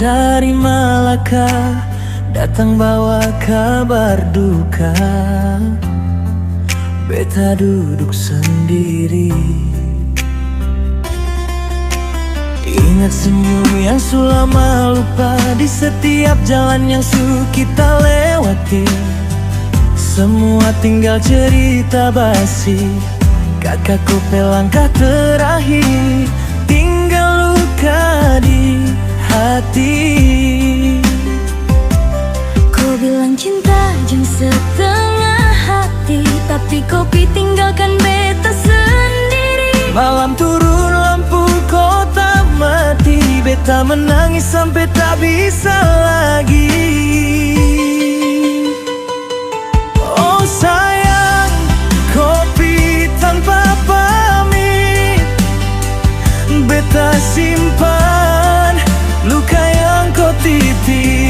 Dari Malaka datang bawa kabar duka. Beta duduk sendiri, ingat senyum yang sulama lupa di setiap jalan yang kita lewati. Semua tinggal cerita basi, kakakku pelangkah terakhir, tinggal luka di hati. Kau bilang cinta jeng setengah hati, tapi kopi tinggalkan beta sendiri. Malam turun lampu kota mati, beta menangis sampai tak bisa lagi. Oh sayang, kopi tanpa pamit, beta simpan luka yang kau titip.